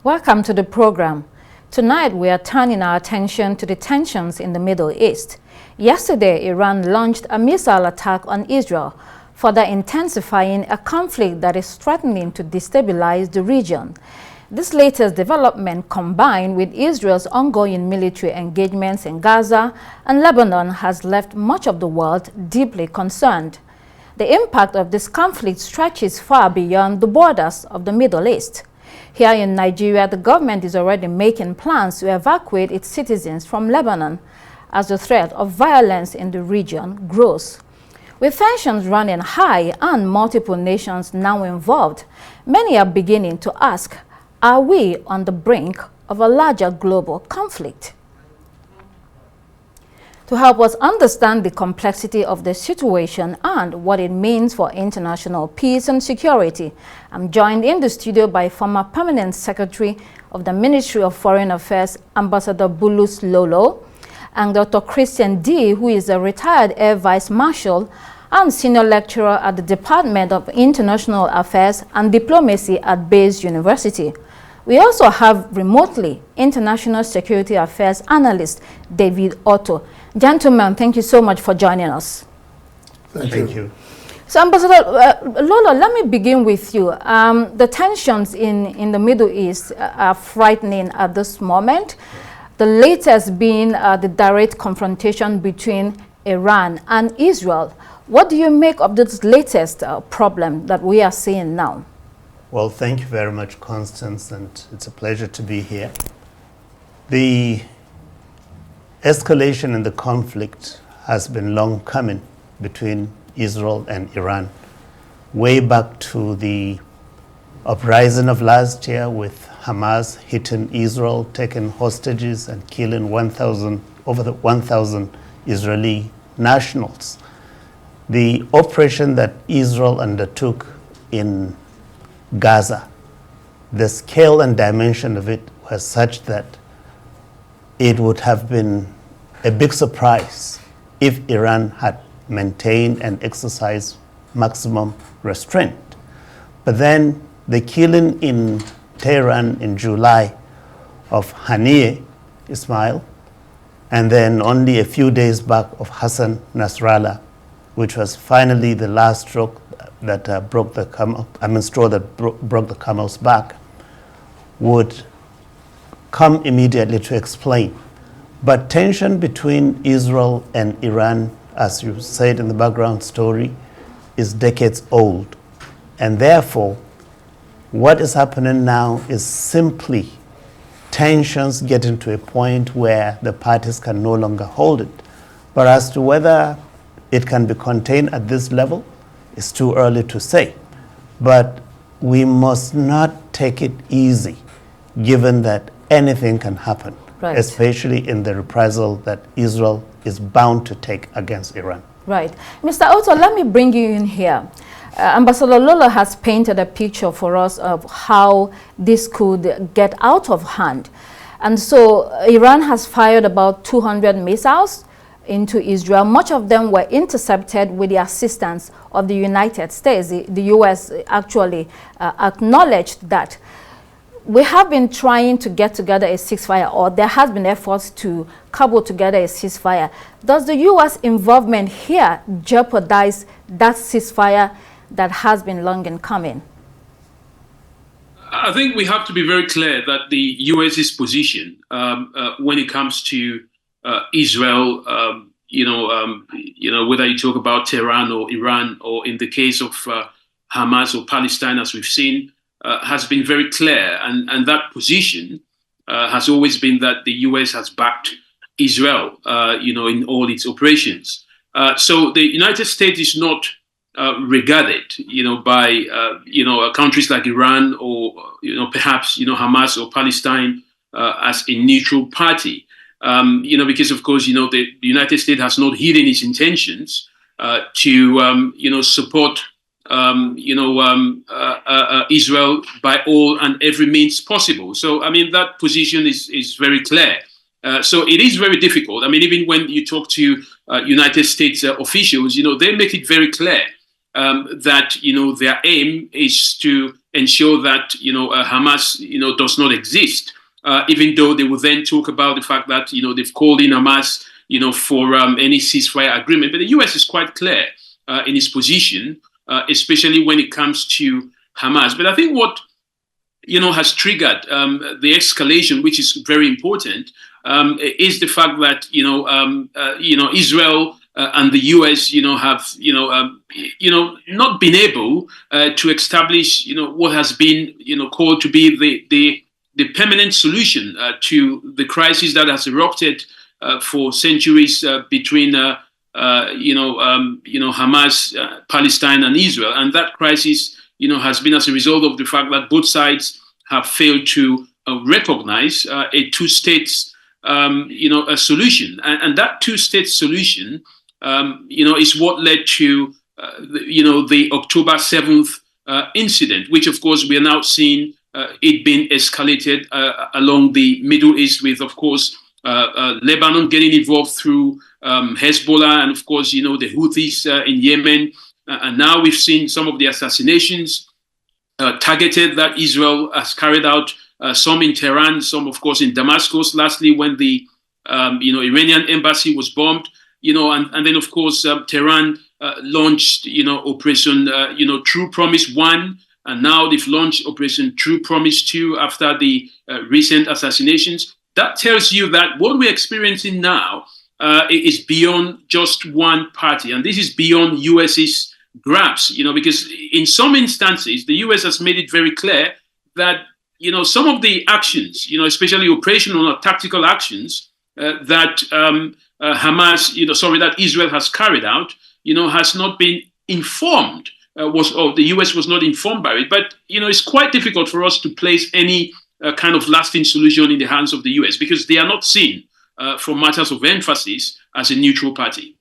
Welcome to the program. Tonight we are turning our attention to the tensions in the Middle East. Yesterday, Iran launched a missile attack on Israel, further intensifying a conflict that is threatening to destabilize the region. This latest development, combined with Israel's ongoing military engagements in Gaza and Lebanon, has left much of the world deeply concerned. The impact of this conflict stretches far beyond the borders of the Middle East. Here in Nigeria, the government is already making plans to evacuate its citizens from Lebanon as the threat of violence in the region grows. With tensions running high and multiple nations now involved, many are beginning to ask, are we on the brink of a larger global conflict? To help us understand the complexity of the situation and what it means for international peace and security, I'm joined in the studio by former Permanent Secretary of the Ministry of Foreign Affairs, Ambassador Bulus Lolo, and Dr. Christian D., who is a retired Air Vice Marshal and Senior Lecturer at the Department of International Affairs and Diplomacy at Bayes University. We also have remotely International Security Affairs Analyst David Otto. Gentlemen, thank you so much for joining us. Thank you. So, Ambassador Lolo, let me begin with you. The tensions in the Middle East are frightening at this moment. The latest being the direct confrontation between Iran and Israel. What do you make of this latest problem that we are seeing now? Well, thank you very much, Constance, and it's a pleasure to be here. The escalation in the conflict has been long coming between Israel and Iran, way back to the uprising of last year with Hamas hitting Israel, taking hostages and killing over 1,000 Israeli nationals. The operation that Israel undertook in Gaza, the scale and dimension of it was such that it would have been a big surprise if Iran had maintained and exercised maximum restraint. But then the killing in Tehran in July of Haniyeh Ismail, and then only a few days back of Hassan Nasrallah, which was finally the last straw that broke the camel's back, would come immediately to explain. But tension between Israel and Iran, as you said in the background story, is decades old. And therefore, what is happening now is simply tensions getting to a point where the parties can no longer hold it. But as to whether it can be contained at this level, it's too early to say. But we must not take it easy, given that anything can happen, right, especially in the reprisal that Israel is bound to take against Iran. Right. Mr. Otto, let me bring you in here. Ambassador Lolo has painted a picture for us of how this could get out of hand. And so Iran has fired about 200 missiles into Israel. Much of them were intercepted with the assistance of the United States. The U.S. actually acknowledged that. We have been trying to get together a ceasefire, or there has been efforts to cobble together a ceasefire. Does the U.S. involvement here jeopardize that ceasefire that has been long in coming? I think we have to be very clear that the U.S.'s position when it comes to Israel, whether you talk about Tehran or Iran, or in the case of Hamas or Palestine, as we've seen, has been very clear. And that position has always been that the U.S. has backed Israel, in all its operations. So the United States is not regarded, by, countries like Iran or, perhaps, Hamas or Palestine as a neutral party. Because, of course, the United States has not hidden its intentions to, support, Israel by all and every means possible. So, I mean, that position is very clear. So it is very difficult. I mean, even when you talk to United States officials, they make it very clear that their aim is to ensure that Hamas does not exist. Even though they will then talk about the fact that they've called in Hamas for any ceasefire agreement, but the U.S. is quite clear in its position, especially when it comes to Hamas. But I think what has triggered the escalation, which is very important, is the fact that Israel and the U.S. have not been able to establish what has been called to be the permanent solution to the crisis that has erupted for centuries between Hamas, Palestine, and Israel, and that crisis has been as a result of the fact that both sides have failed to recognize a two-state a solution, and that two-state solution is what led to the October 7th incident, which of course we are now seeing it being escalated along the Middle East, with of course Lebanon getting involved through Hezbollah, and of course the Houthis in Yemen, and now we've seen some of the assassinations targeted that Israel has carried out, some in Tehran, some of course in Damascus. Lastly, when the Iranian embassy was bombed, and then of course Tehran launched Operation True Promise 1, and now they've launched Operation True Promise 2 after the recent assassinations. That tells you that what we're experiencing now is beyond just one party, and this is beyond US's grasp, because in some instances the US has made it very clear that some of the actions, especially operational or tactical actions that that Israel has carried out, has not been informed. The US was not informed by it, but it's quite difficult for us to place any kind of lasting solution in the hands of the US, because they are not seen for matters of emphasis as a neutral party.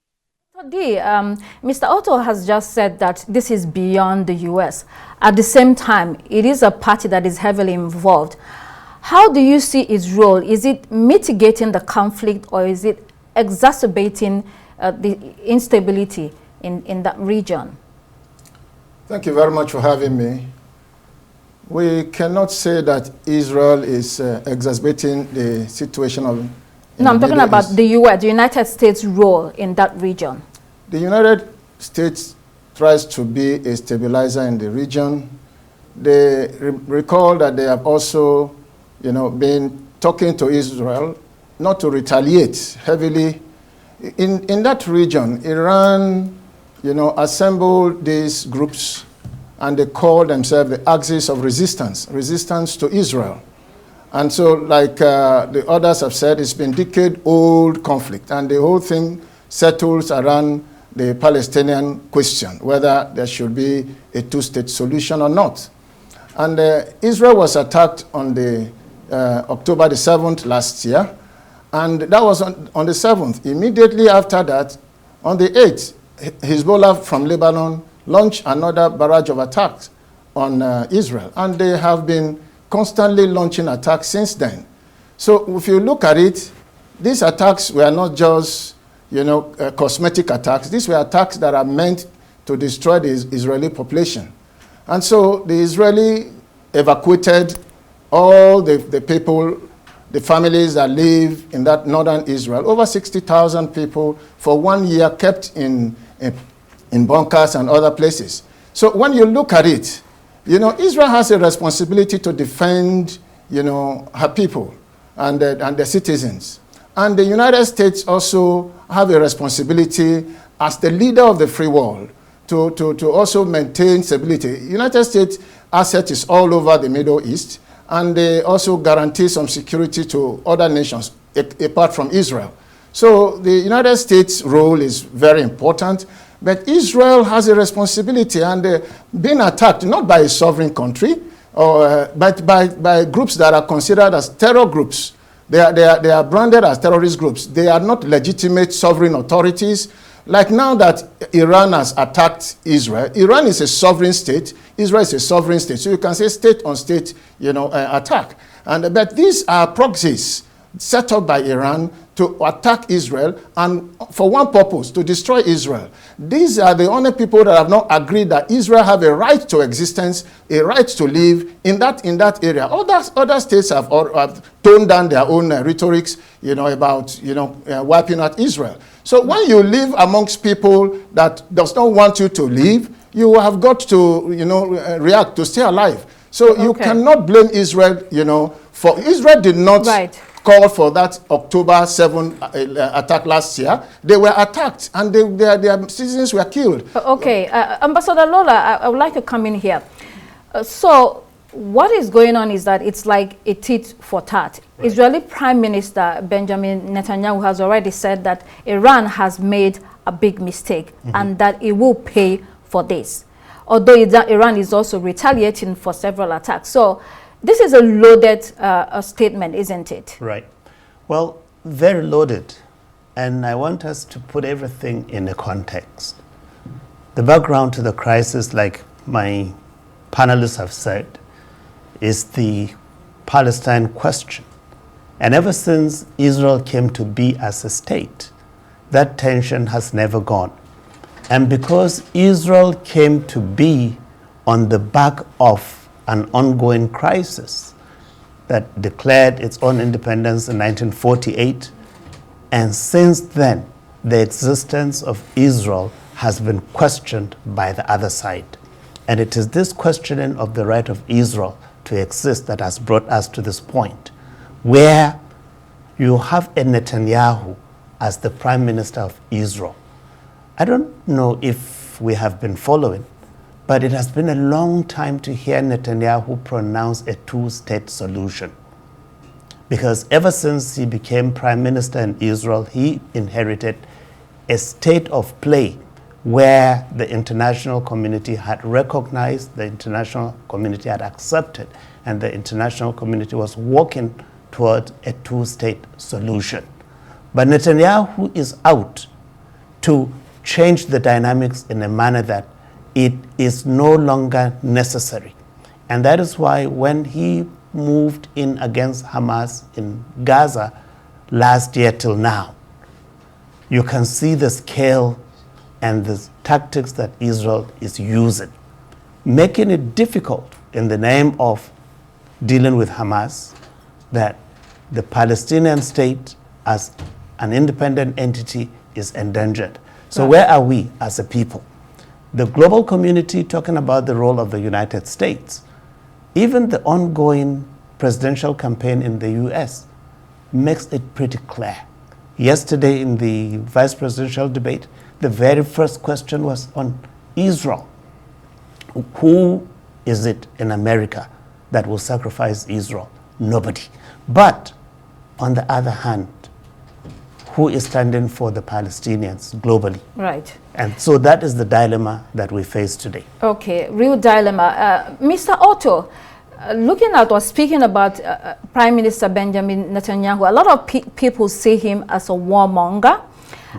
Mr. Otto has just said that this is beyond the US. At the same time, it is a party that is heavily involved. How do you see its role? Is it mitigating the conflict, or is it exacerbating the instability in that region? Thank you very much for having me. We cannot say that Israel is exacerbating the situation of... No, I'm talking about the US, the United States' role in that region. The United States tries to be a stabilizer in the region. They recall that they have also, been talking to Israel not to retaliate heavily. In that region, Iran, assembled these groups, and they call themselves the axis of resistance to Israel. And so, like the others have said, it's been decade-old conflict, and the whole thing settles around the Palestinian question, whether there should be a two-state solution or not. And Israel was attacked on the October the 7th last year, and that was on the 7th. Immediately after that, on the 8th, Hezbollah from Lebanon launched another barrage of attacks on Israel, and they have been constantly launching attacks since then. So if you look at it, these attacks were not just cosmetic attacks. These were attacks that are meant to destroy the Israeli population. And so the Israeli evacuated all the people, the families that live in that northern Israel, over 60,000 people for 1 year, kept in bunkers and other places. So when you look at it, Israel has a responsibility to defend, her people and the citizens. And the United States also have a responsibility as the leader of the free world to also maintain stability. United States asset is all over the Middle East, and they also guarantee some security to other nations apart from Israel. So the United States' role is very important, but Israel has a responsibility, and being attacked not by a sovereign country, but by groups that are considered as terror groups. They are branded as terrorist groups. They are not legitimate sovereign authorities. Like now that Iran has attacked Israel, Iran is a sovereign state, Israel is a sovereign state. So you can say state on state, attack. But these are proxies set up by Iran to attack Israel, and for one purpose, to destroy Israel. These are the only people that have not agreed that Israel have a right to existence, a right to live in that area. Other states have toned down their own rhetorics, about wiping out Israel. So when you live amongst people that does not want you to live, you have got to react to stay alive. So you cannot blame Israel. For Israel did not call for that October 7 attack last year. They were attacked, and their citizens were killed. Okay, Ambassador Lola, I would like to come in here. So what is going on is that it's like a tit for tat. Right. Israeli Prime Minister Benjamin Netanyahu has already said that Iran has made a big mistake and that it will pay for this. Although Iran is also retaliating for several attacks. So this is a loaded statement, isn't it? Right. Well, very loaded. And I want us to put everything in a context. The background to the crisis, like my panelists have said, is the Palestine question. And ever since Israel came to be as a state, that tension has never gone. And because Israel came to be on the back of an ongoing crisis that declared its own independence in 1948, and since then, the existence of Israel has been questioned by the other side. And it is this questioning of the right of Israel to exist that has brought us to this point, where you have a Netanyahu as the Prime Minister of Israel. I don't know if we have been following, but it has been a long time to hear Netanyahu pronounce a two-state solution. Because ever since he became Prime Minister in Israel, he inherited a state of play where the international community had recognized, the international community had accepted, and the international community was working toward a two-state solution. But Netanyahu is out to change the dynamics in a manner that it is no longer necessary. And that is why when he moved in against Hamas in Gaza last year till now, you can see the scale and the tactics that Israel is using, making it difficult in the name of dealing with Hamas, that the Palestinian state as an independent entity is endangered. So where are we as a people? The global community talking about the role of the United States, even the ongoing presidential campaign in the US makes it pretty clear. Yesterday in the vice presidential debate, the very first question was on Israel. Who is it in America that will sacrifice Israel? Nobody. But on the other hand, who is standing for the Palestinians globally? Right. And so that is the dilemma that we face today. Okay, real dilemma. Mr. Otto, looking at or speaking about Prime Minister Benjamin Netanyahu, a lot of people see him as a warmonger.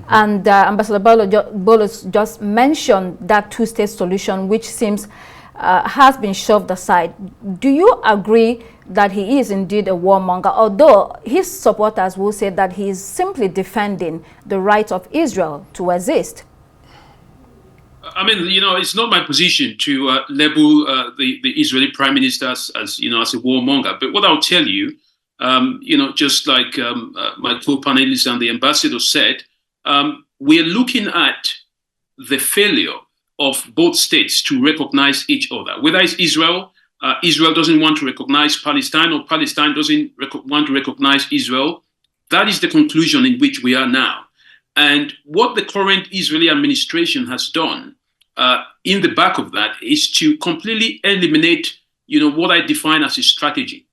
And Ambassador Bulus just mentioned that two-state solution, which seems has been shoved aside. Do you agree that he is indeed a warmonger, although his supporters will say that he is simply defending the right of Israel to exist? I mean, it's not my position to label the Israeli Prime Minister as a warmonger. But what I'll tell you, just like my co-panelists and the ambassador said, we're looking at the failure of both states to recognize each other. Whether it's Israel doesn't want to recognize Palestine, or Palestine doesn't want to recognize Israel. That is the conclusion in which we are now. And what the current Israeli administration has done in the back of that is to completely eliminate, what I define as a strategy.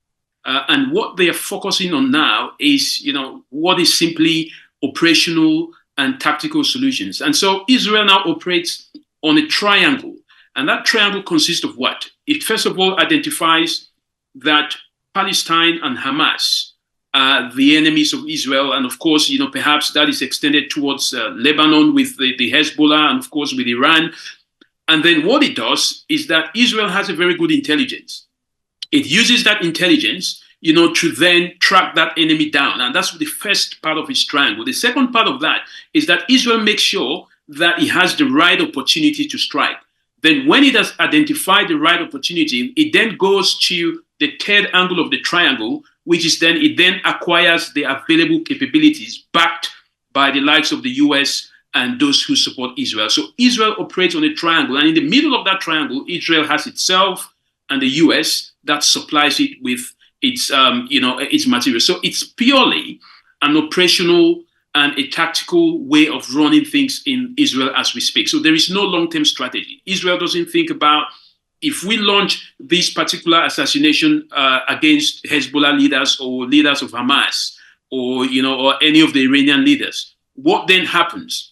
And what they are focusing on now is, what is simply operational and tactical solutions. And so Israel now operates on a triangle. And that triangle consists of what? It first of all identifies that Palestine and Hamas are the enemies of Israel. And of course, perhaps that is extended towards Lebanon with the Hezbollah and of course with Iran. And then what it does is that Israel has a very good intelligence. It uses that intelligence to then track that enemy down. And that's the first part of his triangle. The second part of that is that Israel makes sure that it has the right opportunity to strike. Then when it has identified the right opportunity, it then goes to the third angle of the triangle, which is then it then acquires the available capabilities backed by the likes of the US and those who support Israel. So Israel operates on a triangle, and in the middle of that triangle, Israel has itself and the US that supplies it with its its material. So it's purely an operational and a tactical way of running things in Israel as we speak. So there is no long-term strategy. Israel doesn't think about, if we launch this particular assassination against Hezbollah leaders or leaders of Hamas or any of the Iranian leaders, what then happens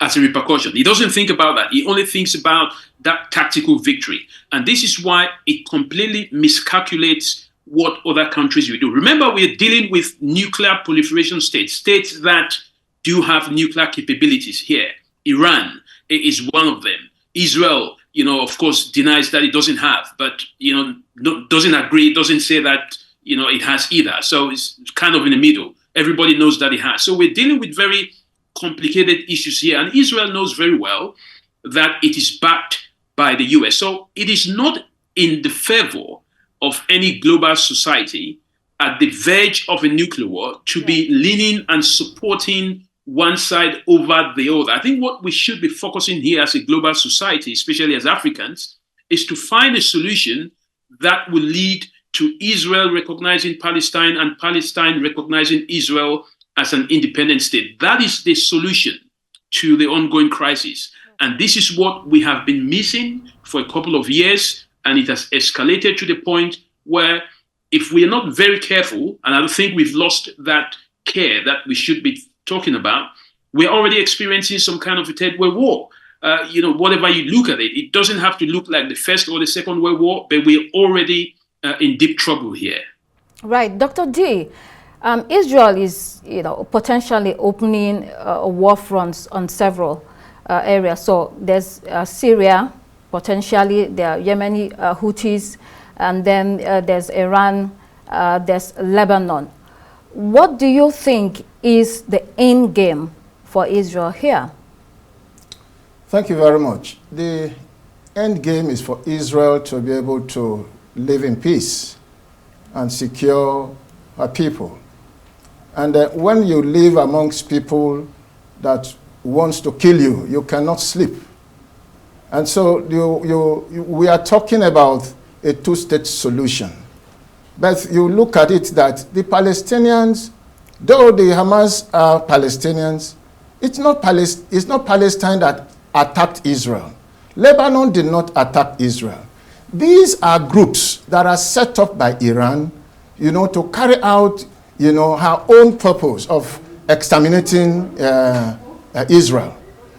as a repercussion? He doesn't think about that. He only thinks about that tactical victory. And this is why it completely miscalculates what other countries will do. Remember, we're dealing with nuclear proliferation states that do have nuclear capabilities here. Iran is one of them. Israel, of course, denies that it doesn't have, but, doesn't agree, doesn't say that, it has either. So it's kind of in the middle. Everybody knows that it has. So we're dealing with very complicated issues here. And Israel knows very well that it is backed by the US. So it is not in the favor of any global society at the verge of a nuclear war to be leaning and supporting one side over the other. I think what we should be focusing here as a global society, especially as Africans, is to find a solution that will lead to Israel recognizing Palestine and Palestine recognizing Israel as an independent state. That is the solution to the ongoing crisis. And this is what we have been missing for a couple of years. And it has escalated to the point where if we are not very careful, and I think we've lost that care that we should be talking about, we're already experiencing some kind of a third world war. Whatever you look at it, it doesn't have to look like the First or the Second World War, but we're already in deep trouble here. Right. Dr. D, Israel is potentially opening war fronts on several areas. So there's Syria, potentially there are Yemeni Houthis, and then there's Iran, there's Lebanon. What do you think is the end game for Israel here? Thank you very much. The end game is for Israel to be able to live in peace and secure her people. And when you live amongst people that wants to kill you, you cannot sleep. And so we are talking about a two-state solution. But you look at it that the Palestinians, though the Hamas are Palestinians, it's not Palestine that attacked Israel. Lebanon did not attack Israel. These are groups that are set up by Iran, to carry out, her own purpose of exterminating Israel.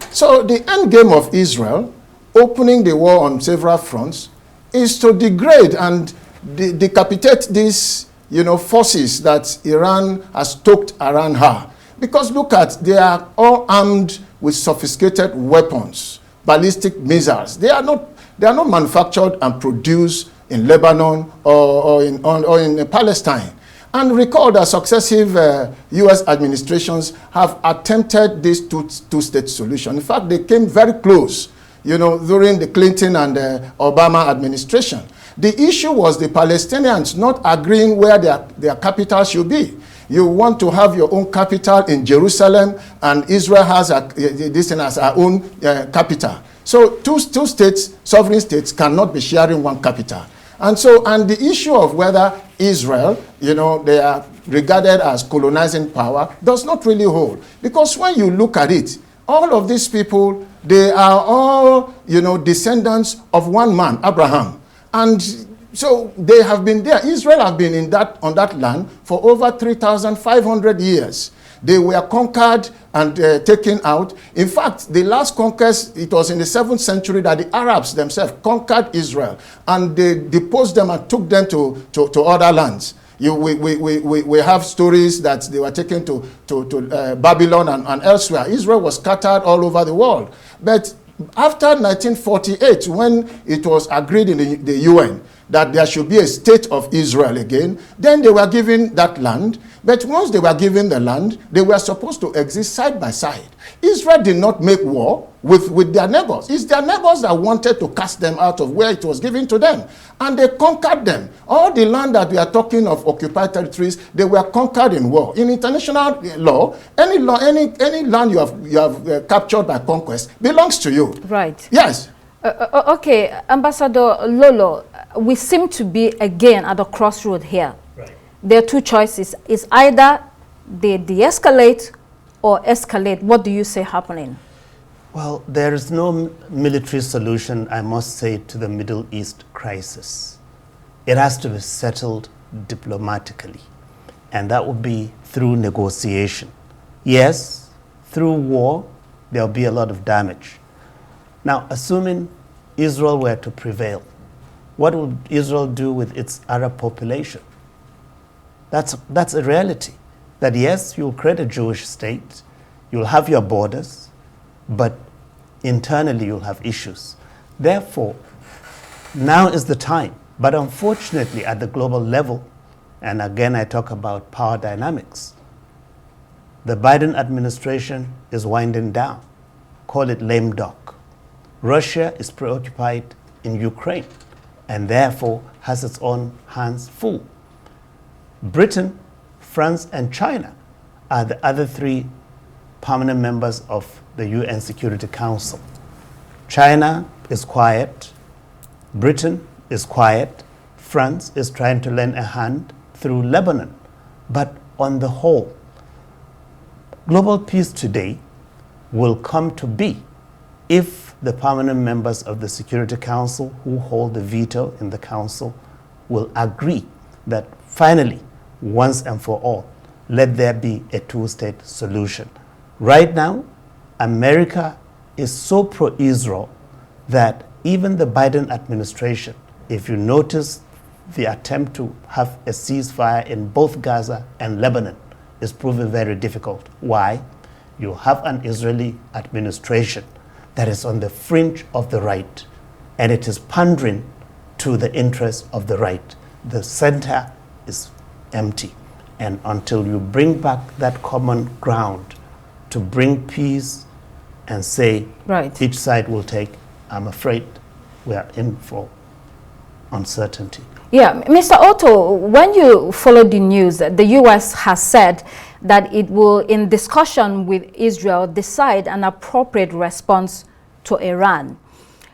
So the end game of Israel, opening the war on several fronts, is to degrade and decapitate these, forces that Iran has stoked around her. Because look they are all armed with sophisticated weapons, ballistic missiles. They are not manufactured and produced in Lebanon or in Palestine. And recall that successive U.S. administrations have attempted this two-state solution. In fact, they came very close, during the Clinton and Obama administration. The issue was the Palestinians not agreeing where their capital should be. You want to have your own capital in Jerusalem, and Israel has this as our own capital. So two states, sovereign states, cannot be sharing one capital. And the issue of whether Israel, they are regarded as colonizing power, does not really hold. Because when you look at it, all of these people, they are all, descendants of one man, Abraham. And so they have been there. Israel have been on that land for over 3,500 years. They were conquered and taken out. In fact, the last conquest, it was in the 7th century that the Arabs themselves conquered Israel. And they deposed them and took them to other lands. We have stories that they were taken to Babylon and elsewhere. Israel was scattered all over the world. But After 1948, when it was agreed in the UN that there should be a state of Israel again, then they were given that land. But once they were given the land, they were supposed to exist side by side. Israel did not make war with their neighbors. It's their neighbors that wanted to cast them out of where it was given to them. And they conquered them. All the land that we are talking of, occupied territories, they were conquered in war. In international law, any land you have captured by conquest belongs to you. Right. Yes. Okay, Ambassador Lolo, we seem to be again at a crossroad here. Right. There are two choices. It's either they de-escalate or escalate. What do you say happening? Well, there is no military solution, I must say, to the Middle East crisis. It has to be settled diplomatically, and that would be through negotiation. Yes, through war, there will be a lot of damage. Now, assuming Israel were to prevail, what would Israel do with its Arab population? That's a reality. That yes, you'll create a Jewish state, you'll have your borders, but internally you'll have issues. Therefore, now is the time. But unfortunately, at the global level, and again I talk about power dynamics, the Biden administration is winding down. Call it lame duck. Russia is preoccupied in Ukraine and therefore has its own hands full. Britain, France, and China are the other three permanent members of the UN Security Council. China is quiet, Britain is quiet, France is trying to lend a hand through Lebanon. But on the whole, global peace today will come to be if the permanent members of the Security Council who hold the veto in the Council will agree that finally, once and for all, let there be a two-state solution. Right now, America is so pro-Israel that even the Biden administration, if you notice the attempt to have a ceasefire in both Gaza and Lebanon, is proving very difficult. Why? You have an Israeli administration that is on the fringe of the right, and it is pandering to the interests of the right. The center is empty. And until you bring back that common ground to bring peace and say each side will take, I'm afraid we are in for uncertainty. Yeah, Mr. Otto, when you follow the news, the U.S. has said that it will, in discussion with Israel, decide an appropriate response to Iran.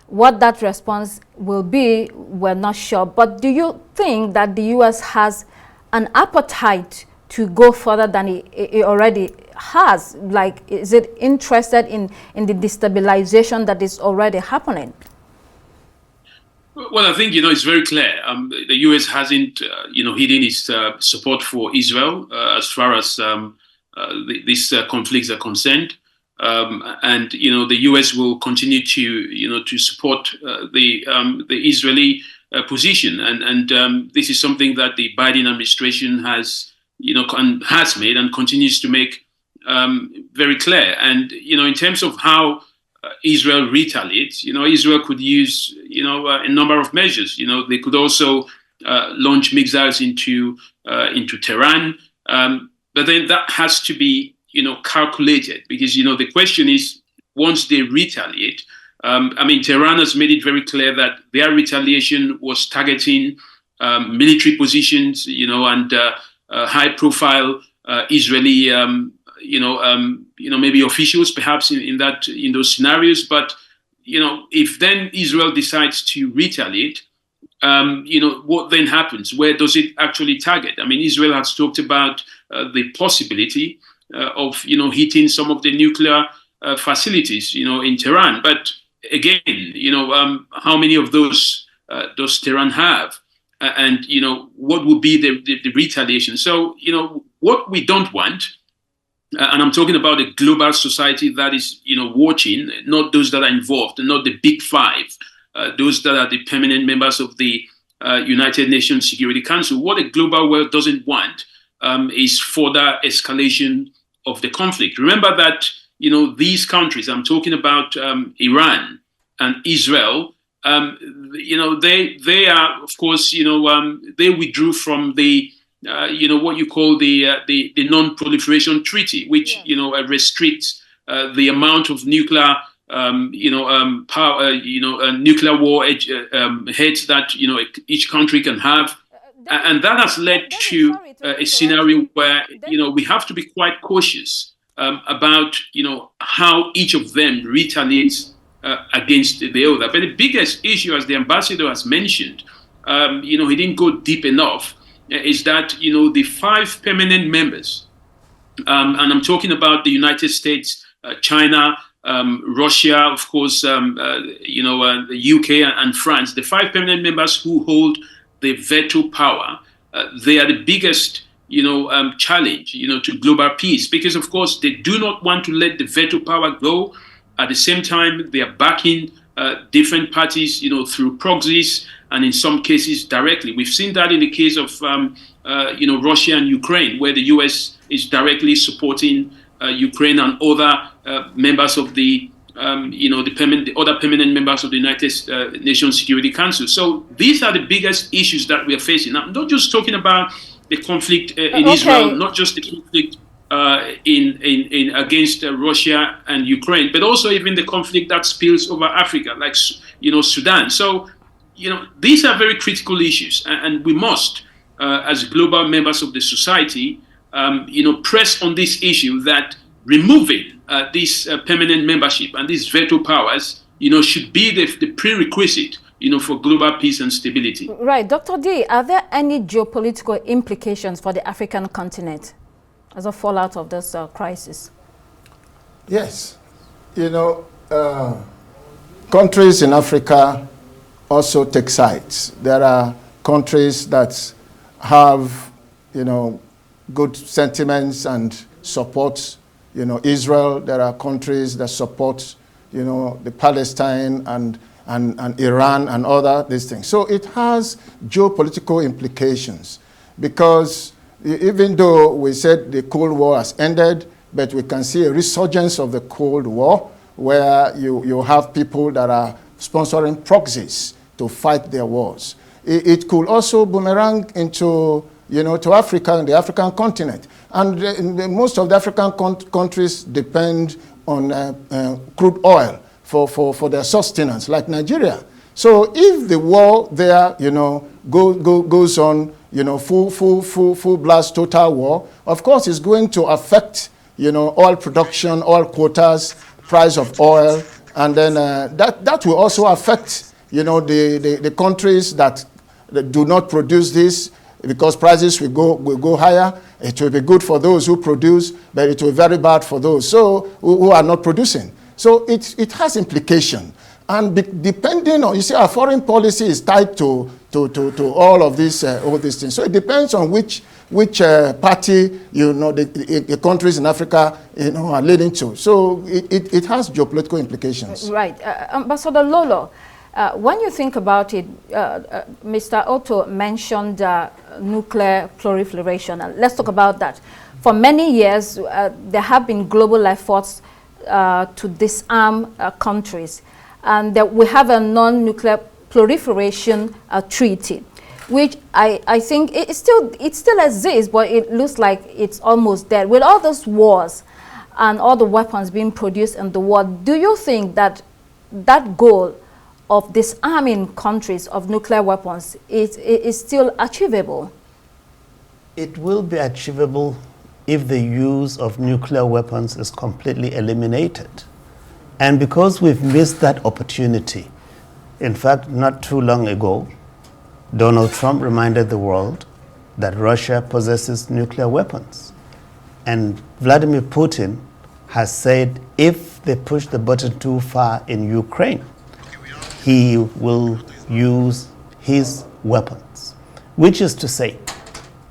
What that response will be, we're not sure. But do you think that the U.S. has an appetite to go further than it already has? Like, is it interested in the destabilization that is already happening? Well, I think, it's very clear. The U.S. hasn't, hidden its support for Israel as far as these conflicts are concerned. And, the U.S. will continue to support the Israeli position. And this is something that the Biden administration has, has made and continues to make very clear. And, in terms of how Israel retaliates, Israel could use, a number of measures. They could also launch missiles into Tehran. But then that has to be, calculated, because, the question is, once they retaliate, Tehran has made it very clear that their retaliation was targeting military positions, and high-profile Israeli, maybe officials, perhaps in those scenarios. But if then Israel decides to retaliate, what then happens? Where does it actually target? Israel has talked about the possibility of hitting some of the nuclear facilities, in Tehran. But again, how many of those does Tehran have? And what would be the retaliation? So what we don't want. And I'm talking about a global society that is, watching, not those that are involved, not the big five, those that are the permanent members of the United Nations Security Council. What a global world doesn't want is further escalation of the conflict. Remember that, these countries, I'm talking about Iran and Israel, they are, of course, they withdrew from the what you call the non-proliferation treaty, which restricts the amount of nuclear power, nuclear war heads that each country can have, and that has led to a scenario where we have to be quite cautious about how each of them retaliates against the other. But the biggest issue, as the ambassador has mentioned, he didn't go deep enough, is that the 5 permanent members, and I'm talking about the United States, China, Russia, of course, the UK and France, the 5 permanent members who hold the veto power, they are the biggest challenge to global peace, because of course they do not want to let the veto power go. At the same time, they are backing different parties through proxies, and in some cases directly. We've seen that in the case of Russia and Ukraine, where the US is directly supporting Ukraine and other members of the other permanent members of the United Nations Security Council. So these are the biggest issues that we are facing. I'm not just talking about the conflict in Israel, not just the conflict in against Russia and Ukraine, but also even the conflict that spills over Africa, like Sudan. So these are very critical issues, and we must, as global members of the society, press on this issue that removing this permanent membership and these veto powers, should be the prerequisite, for global peace and stability. Right, Dr. D, are there any geopolitical implications for the African continent as a fallout of this crisis? Yes, countries in Africa also take sides. There are countries that have, good sentiments and support, Israel. There are countries that support, the Palestine and Iran and other these things. So it has geopolitical implications, because even though we said the Cold War has ended, but we can see a resurgence of the Cold War, where you have people that are sponsoring proxies to fight their wars. It could also boomerang into, to Africa and the African continent. And most of the African countries depend on crude oil for their sustenance, like Nigeria. So if the war there, goes on, full blast, total war, of course it's going to affect, oil production, oil quotas, price of oil, and then that will also affect, the countries that do not produce this, because prices will go higher. It will be good for those who produce, but it will be very bad for those who are not producing. So it has implication. And depending on, our foreign policy is tied to all of these things. So it depends on which party, the countries in Africa, are leading to. So it has geopolitical implications. Right. Ambassador Lolo, when you think about it, Mr. Otto mentioned nuclear proliferation. Let's talk about that. For many years, there have been global efforts to disarm countries. And we have a non-nuclear proliferation treaty, which I think it still exists, but it looks like it's almost dead. With all those wars and all the weapons being produced in the world, do you think that that goal of disarming countries of nuclear weapons is still achievable? It will be achievable if the use of nuclear weapons is completely eliminated. And because we've missed that opportunity, in fact, not too long ago, Donald Trump reminded the world that Russia possesses nuclear weapons. And Vladimir Putin has said if they push the button too far in Ukraine, he will use his weapons. Which is to say,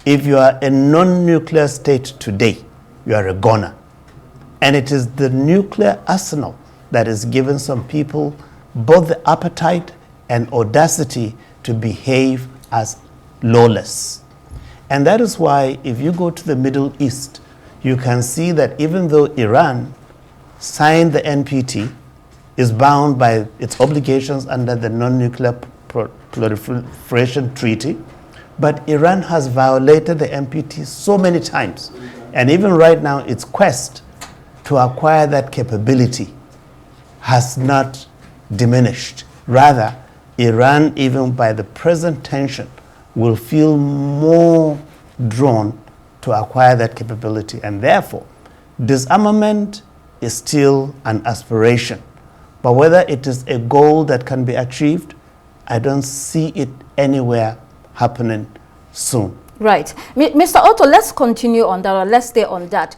if you are a non-nuclear state today, you are a goner. And it is the nuclear arsenal that has given some people both the appetite and audacity to behave as lawless. And that is why if you go to the Middle East, you can see that even though Iran signed the NPT, is bound by its obligations under the Non-Nuclear Proliferation Treaty, but Iran has violated the NPT so many times. And even right now, its quest to acquire that capability has not diminished. Rather, Iran, even by the present tension, will feel more drawn to acquire that capability. And therefore, disarmament is still an aspiration. But whether it is a goal that can be achieved, I don't see it anywhere happening soon. Right. Mr. Otto, let's continue on that, or let's stay on that.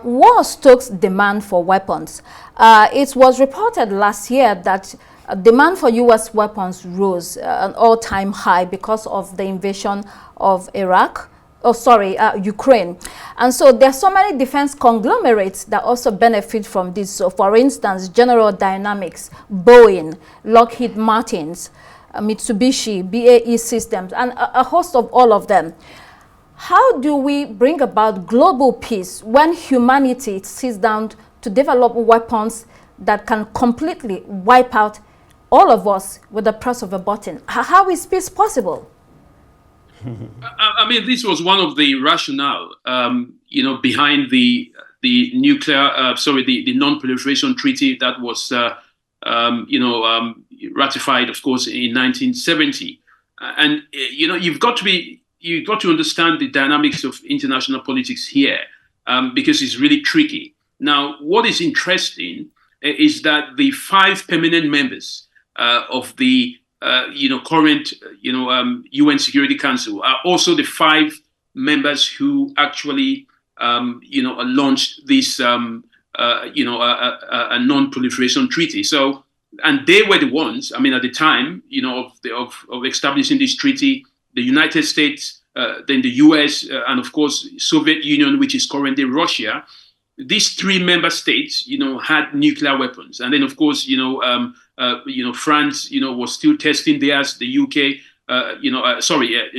War stokes demand for weapons. It was reported last year that demand for U.S. weapons rose an all-time high because of the invasion of Ukraine. And so there are so many defense conglomerates that also benefit from this. So for instance, General Dynamics, Boeing, Lockheed Martins, Mitsubishi, BAE Systems, and a host of all of them. How do we bring about global peace when humanity sits down to develop weapons that can completely wipe out all of us with the press of a button? How is peace possible? I mean, this was one of the rationale, behind the non-proliferation treaty that was, ratified, of course, in 1970. And you've got to understand the dynamics of international politics here, because it's really tricky. Now, what is interesting is that the 5 permanent members of the current UN Security Council are also the 5 members who actually launched this a non-proliferation treaty. So, and they were the ones, I mean, at the time, of establishing this treaty, the United States, then the US, and of course, Soviet Union, which is currently Russia. These 3 member states, had nuclear weapons, and then of course, France, was still testing theirs. The UK,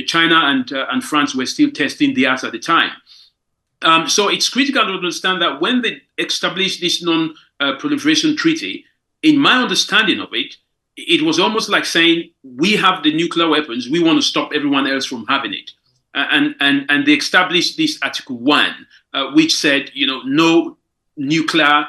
China and France were still testing theirs at the time. So it's critical to understand that when they established this non-proliferation treaty, in my understanding of it, it was almost like saying, we have the nuclear weapons, we want to stop everyone else from having it. And they established this Article 1, which said, no nuclear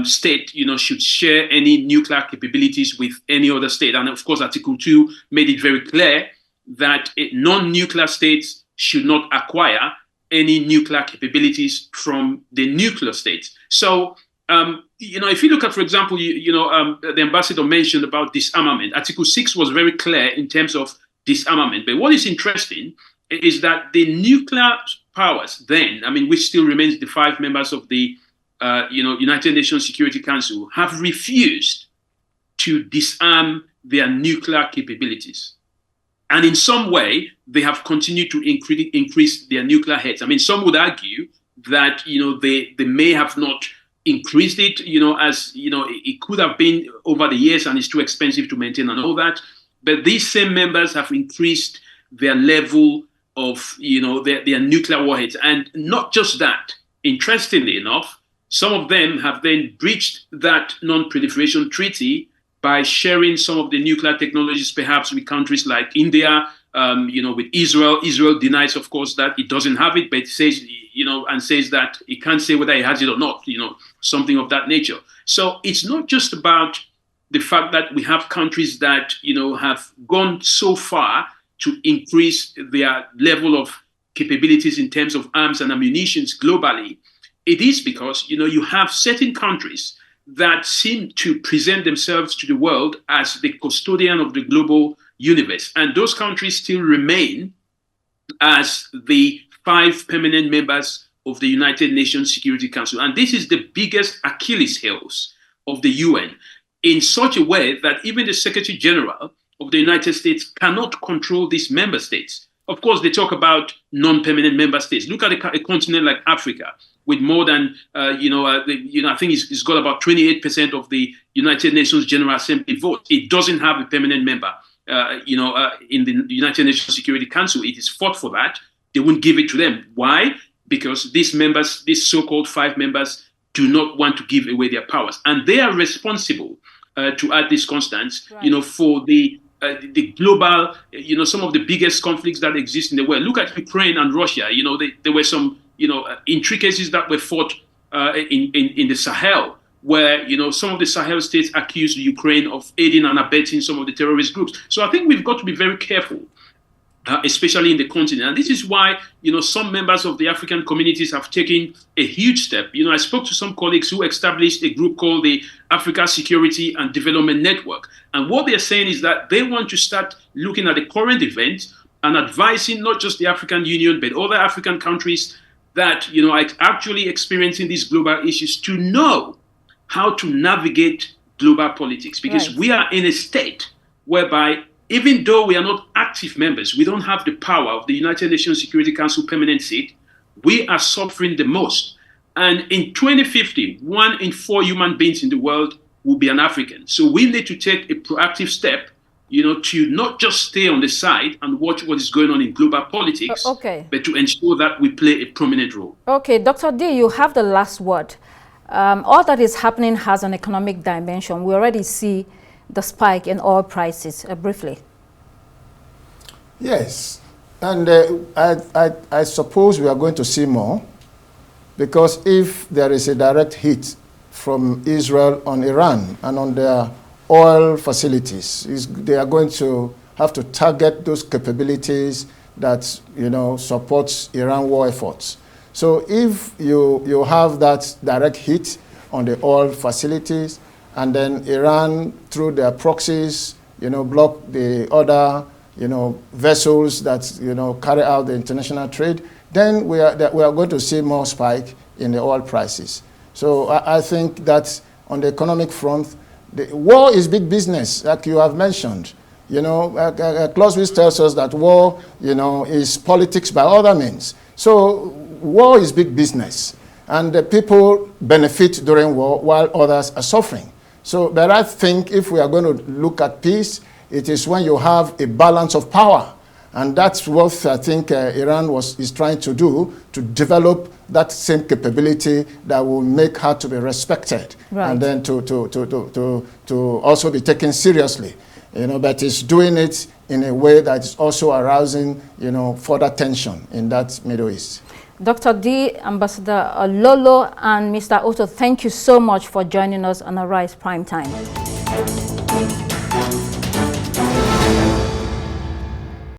state, should share any nuclear capabilities with any other state. And of course, Article 2 made it very clear that non-nuclear states should not acquire any nuclear capabilities from the nuclear states. So, if you look at, for example, the ambassador mentioned about disarmament. Article 6 was very clear in terms of disarmament. But what is interesting is that the nuclear powers then, which still remains the 5 members of the United Nations Security Council, have refused to disarm their nuclear capabilities. And in some way, they have continued to increase their nuclear heads. Some would argue that, they may have not increased it, as, it could have been over the years and it's too expensive to maintain and all that. But these same members have increased their level of, their nuclear warheads. And not just that, interestingly enough, some of them have then breached that non-proliferation treaty by sharing some of the nuclear technologies, perhaps with countries like India, with Israel. Israel denies, of course, that it doesn't have it, but it says, and says that it can't say whether it has it or not, something of that nature. So it's not just about the fact that we have countries that, have gone so far to increase their level of capabilities in terms of arms and ammunition globally. It is because, you have certain countries that seem to present themselves to the world as the custodian of the global universe. And those countries still remain as the 5 permanent members of the United Nations Security Council. And this is the biggest Achilles heels of the UN, in such a way that even the Secretary General of the United States cannot control these member states. Of course, they talk about non-permanent member states. Look at a continent like Africa, with more than, I think it's got about 28% of the United Nations General Assembly vote. It doesn't have a permanent member, in the United Nations Security Council. It is fought for that. They won't give it to them. Why? Because these members, these so-called 5 members, do not want to give away their powers. And they are responsible, to add this, Constance, right. For the global, some of the biggest conflicts that exist in the world. Look at Ukraine and Russia. There were some, intricacies that were fought in the Sahel, where, some of the Sahel states accused Ukraine of aiding and abetting some of the terrorist groups. So I think we've got to be very careful, especially in the continent. And this is why, some members of the African communities have taken a huge step. I spoke to some colleagues who established a group called the Africa Security and Development Network. And what they're saying is that they want to start looking at the current event and advising not just the African Union, but other African countries that, are actually experiencing these global issues to know how to navigate global politics. Because right. we are in a state whereby, even though we are not active members, we don't have the power of the United Nations Security Council permanent seat, we are suffering the most. And in 2050, 1 in 4 human beings in the world will be an African. So we need to take a proactive step, to not just stay on the side and watch what is going on in global politics, but to ensure that we play a prominent role. Okay, Dr. D, you have the last word. All that is happening has an economic dimension. We already see the spike in oil prices, briefly. Yes, and I suppose we are going to see more, because if there is a direct hit from Israel on Iran and on their oil facilities, they are going to have to target those capabilities that supports Iran war efforts. So if you have that direct hit on the oil facilities, and then Iran, through their proxies, block the other, vessels that, carry out the international trade, then we are going to see more spike in the oil prices. So I think that on the economic front, the war is big business, like you have mentioned. Clausewitz tells us that war, is politics by other means. So war is big business, and the people benefit during war while others are suffering. So, but I think if we are going to look at peace, it is when you have a balance of power. And that's what I think Iran is trying to do, to develop that same capability that will make her to be respected, right, and then to also be taken seriously. But it's doing it in a way that is also arousing, further tension in that Middle East. Dr. D, Ambassador Lolo, and Mr. Otto, thank you so much for joining us on Arise Prime Time.